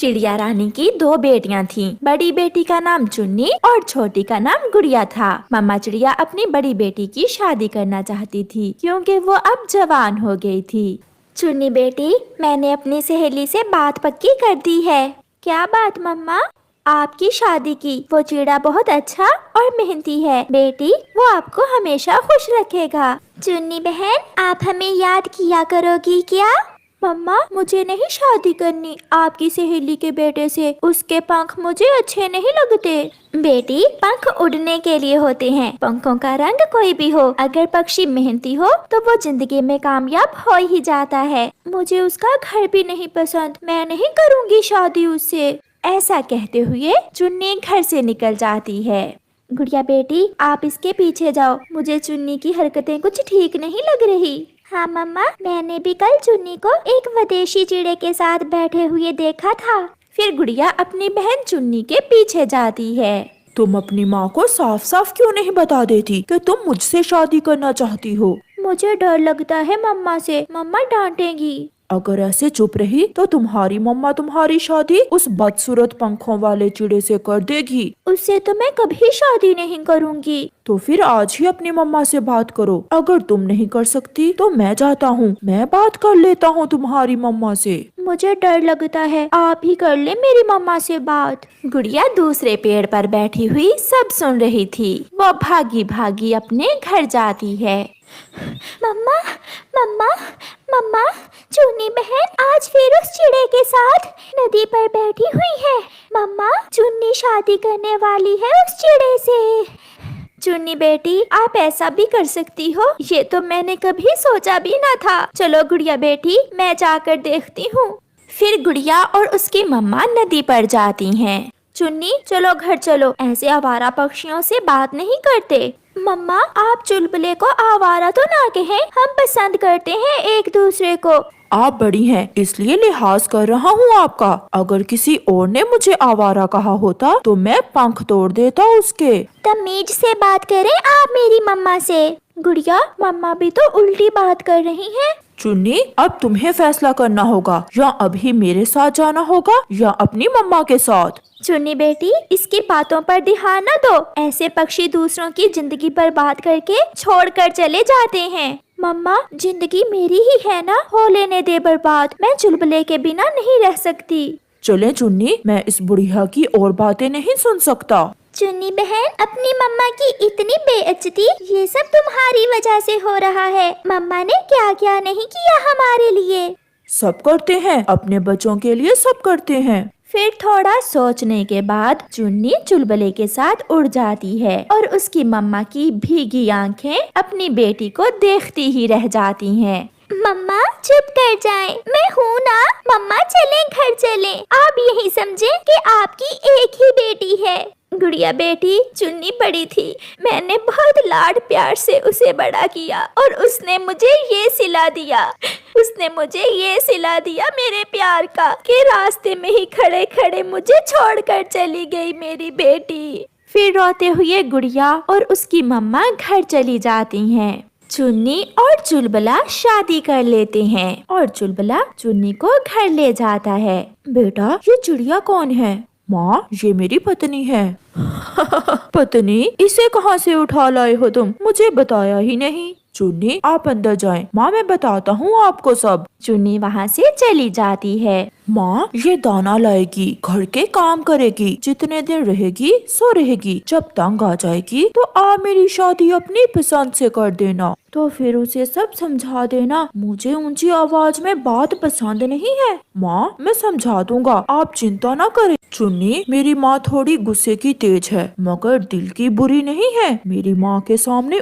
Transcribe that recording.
चिड़िया रानी की दो बेटियां थीं। बड़ी बेटी का नाम चुन्नी और छोटी का नाम गुड़िया था। मम्मा चिड़िया अपनी बड़ी बेटी की शादी करना चाहती थी क्योंकि वो अब जवान हो गई थी। चुन्नी बेटी, मैंने अपनी सहेली से बात पक्की कर दी है। क्या बात मम्मा? आपकी शादी की। वो चिड़ा बहुत अच्छा और मेहनती है बेटी, वो आपको हमेशा खुश रखेगा। चुन्नी बहन, आप हमें याद किया करोगी क्या? मम्मा, मुझे नहीं शादी करनी आपकी सहेली के बेटे से, उसके पंख मुझे अच्छे नहीं लगते। बेटी, पंख उड़ने के लिए होते हैं, पंखों का रंग कोई भी हो, अगर पक्षी मेहनती हो तो वो जिंदगी में कामयाब हो ही जाता है। मुझे उसका घर भी नहीं पसंद, मैं नहीं करूँगी शादी उससे। ऐसा कहते हुए चुन्नी घर से निकल जाती है। गुड़िया बेटी, आप इसके पीछे जाओ, मुझे चुन्नी की हरकतें कुछ ठीक नहीं लग रही। हाँ मम्मा, मैंने भी कल चुन्नी को एक विदेशी चिड़े के साथ बैठे हुए देखा था। फिर गुड़िया अपनी बहन चुन्नी के पीछे जाती है। तुम अपनी माँ को साफ साफ क्यों नहीं बता देती कि तुम मुझसे शादी करना चाहती हो? मुझे डर लगता है मम्मा से, मम्मा डांटेगी। अगर ऐसे चुप रही तो तुम्हारी मम्मा तुम्हारी शादी उस बदसूरत पंखों वाले चिड़े से कर देगी। उससे तो मैं कभी शादी नहीं करूँगी। तो फिर आज ही अपनी मम्मा से बात करो। अगर तुम नहीं कर सकती तो मैं जाता हूँ, मैं बात कर लेता हूँ तुम्हारी मम्मा से। मुझे डर लगता है, आप ही कर ले मेरी मम्मा से बात। गुड़िया दूसरे पेड़ पर बैठी हुई सब सुन रही थी। वो भागी भागी अपने घर जाती है। मम्मा, मम्मा, मम्मा, चुन्नी बहन आज फिर उस चिड़े के साथ नदी पर बैठी हुई है। मम्मा, चुन्नी शादी करने वाली है उस चिड़े से। चुन्नी बेटी, आप ऐसा भी कर सकती हो, ये तो मैंने कभी सोचा भी ना था। चलो गुड़िया बेटी, मैं जाकर देखती हूँ। फिर गुड़िया और उसकी मम्मा नदी पर जाती हैं। चुन्नी, चलो घर चलो, ऐसे आवारा पक्षियों से बात नहीं करते। मम्मा, आप चुलबुले को आवारा तो ना कहें, हम पसंद करते हैं एक दूसरे को। आप बड़ी हैं इसलिए लिहाज कर रहा हूँ आपका। अगर किसी और ने मुझे आवारा कहा होता तो मैं पंख तोड़ देता उसके। तमीज से बात करें आप मेरी मम्मा से। गुड़िया, मम्मा भी तो उल्टी बात कर रही हैं। चुन्नी, अब तुम्हें फैसला करना होगा, या अभी मेरे साथ जाना होगा या अपनी मम्मा के साथ। चुन्नी बेटी, इसकी बातों पर ध्यान न दो, ऐसे पक्षी दूसरों की जिंदगी बर्बाद करके छोड़कर चले जाते हैं। मम्मा, जिंदगी मेरी ही है ना, हो लेने दे बर्बाद, मैं चुलबुले के बिना नहीं रह सकती। चले चुन्नी, मैं इस बुढ़िया की और बातें नहीं सुन सकता। चुन्नी बहन, अपनी मम्मा की इतनी बेइज्जती, ये सब तुम्हारी वजह से हो रहा है। मम्मा ने क्या क्या नहीं किया हमारे लिए। सब करते हैं, अपने बच्चों के लिए सब करते हैं। फिर थोड़ा सोचने के बाद चुन्नी चुलबुले के साथ उड़ जाती है और उसकी मम्मा की भीगी आंखें अपनी बेटी को देखती ही रह जाती हैं। मम्मा चुप कर जाएं, मैं हूँ ना। मम्मा चलें, घर चलें। आप यही समझें कि आपकी एक ही बेटी है। गुड़िया बेटी, चुन्नी बड़ी थी, मैंने बहुत लाड प्यार से उसे बड़ा किया और उसने मुझे ये सिला दिया। उसने मुझे ये सिला दिया मेरे प्यार का कि रास्ते में ही खड़े खड़े मुझे छोड़कर चली गई मेरी बेटी। फिर रोते हुए गुड़िया और उसकी मम्मा घर चली जाती हैं। चुन्नी और चुलबुला शादी कर लेते हैं और चुलबुला चुन्नी को घर ले जाता है। बेटा, ये चिड़िया कौन है? माँ, ये मेरी पत्नी है। पत्नी, इसे कहाँ से उठा लाए हो तुम? मुझे बताया ही नहीं। चुन्नी, आप अंदर जाएं, माँ मैं बताता हूँ आपको सब। चुन्नी वहाँ से चली जाती है। माँ, ये दाना लाएगी, घर के काम करेगी, जितने दिन रहेगी सो रहेगी, जब तंग आ जाएगी तो आप मेरी शादी अपनी पसंद से कर देना। तो फिर उसे सब समझा देना, मुझे ऊंची आवाज में बात पसंद नहीं है। माँ, मैं समझा दूंगा, आप चिंता ना करें। चुन्नी, मेरी माँ थोड़ी गुस्से की तेज है मगर दिल की बुरी नहीं है। मेरी माँ के सामने